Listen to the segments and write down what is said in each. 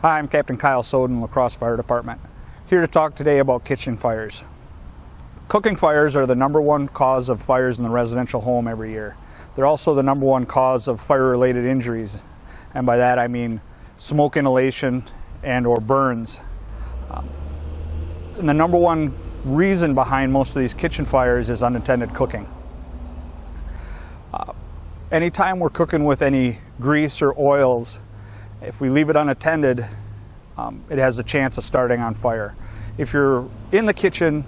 Hi, I'm Captain Soden, La Crosse Fire Department. Here to talk today about kitchen fires. Cooking fires are the #1 cause of fires in the residential home every year. They're also the #1 cause of fire-related injuries, and by that I mean smoke inhalation and or burns. And the #1 reason behind most of these kitchen fires is unattended cooking. Anytime we're cooking with any grease or oils, if we leave it unattended, it has a chance of starting on fire. If you're in the kitchen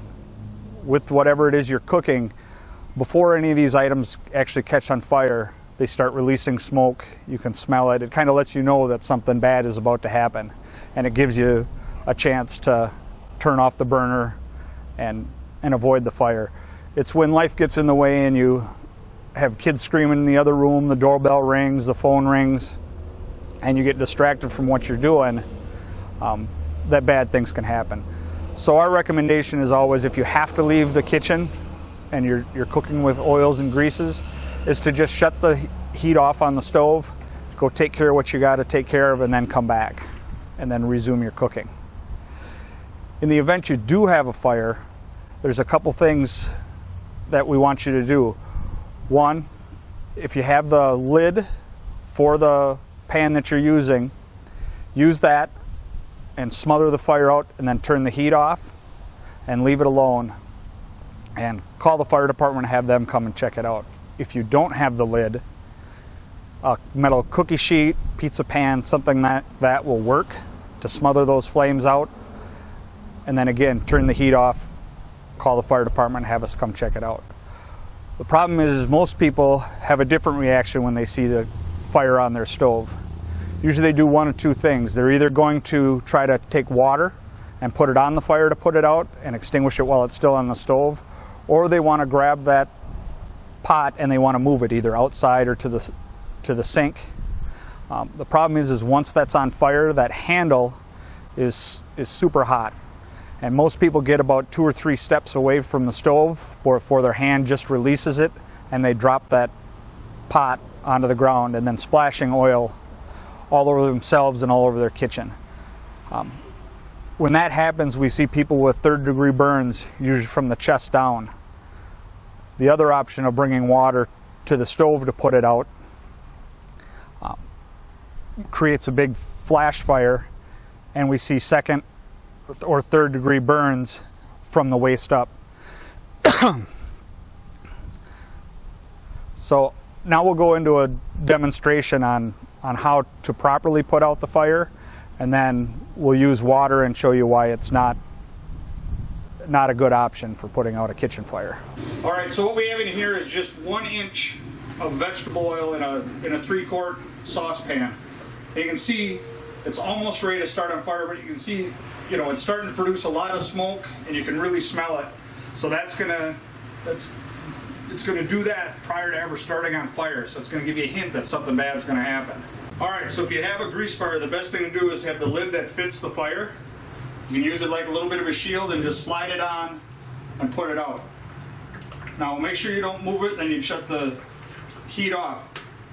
with whatever it is you're cooking, before any of these items actually catch on fire, they start releasing smoke. You can smell it. It kind of lets you know that something bad is about to happen, and it gives you a chance to turn off the burner and avoid the fire. It's when life gets in the way and you have kids screaming in the other room, the doorbell rings, the phone rings, and you get distracted from what you're doing, that bad things can happen. So our recommendation is always, if you have to leave the kitchen and you're cooking with oils and greases, is to just shut the heat off on the stove, go take care of what you got to take care of, and then come back and then resume your cooking. In the event you do have a fire, there's a couple things that we want you to do. One, if you have the lid for the pan that you're using, use that and smother the fire out, and then turn the heat off and leave it alone, and call the fire department and have them come and check it out. If you don't have the lid, a metal cookie sheet, pizza pan, something that will work to smother those flames out, and then again turn the heat off, call the fire department and have us come check it out. The problem is most people have a different reaction when they see the fire on their stove. Usually they do one of two things. They're either going to try to take water and put it on the fire to put it out and extinguish it while it's still on the stove, or they want to grab that pot and they want to move it either outside or to the sink. The problem is once that's on fire, that handle is super hot, and most people get about 2 or 3 steps away from the stove before their hand just releases it and they drop that pot onto the ground, and then splashing oil all over themselves and all over their kitchen. When that happens, we see people with 3rd-degree burns, usually from the chest down. The other option of bringing water to the stove to put it out creates a big flash fire, and we see 2nd or 3rd-degree burns from the waist up. So now we'll go into a demonstration on how to properly put out the fire, and then we'll use water and show you why it's not a good option for putting out a kitchen fire. All right, so what we have in here is just 1 inch of vegetable oil in a 3-quart saucepan. And you can see it's almost ready to start on fire, but you can see, it's starting to produce a lot of smoke, and you can really smell it. So it's gonna do that prior to ever starting on fire. So it's gonna give you a hint that something bad is gonna happen. All right, so if you have a grease fire, the best thing to do is have the lid that fits the fire. You can use it like a little bit of a shield and just slide it on and put it out. Now make sure you don't move it, then you shut the heat off.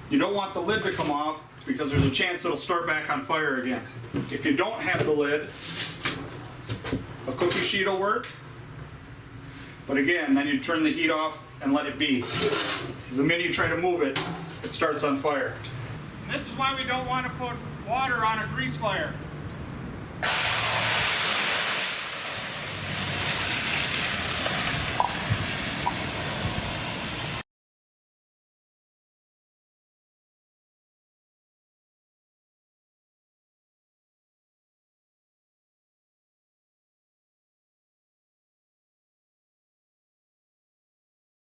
You don't want the lid to come off because there's a chance it'll start back on fire again. If you don't have the lid, a cookie sheet will work. But again, then you turn the heat off and let it be. Because the minute you try to move it, it starts on fire. This is why we don't want to put water on a grease fire.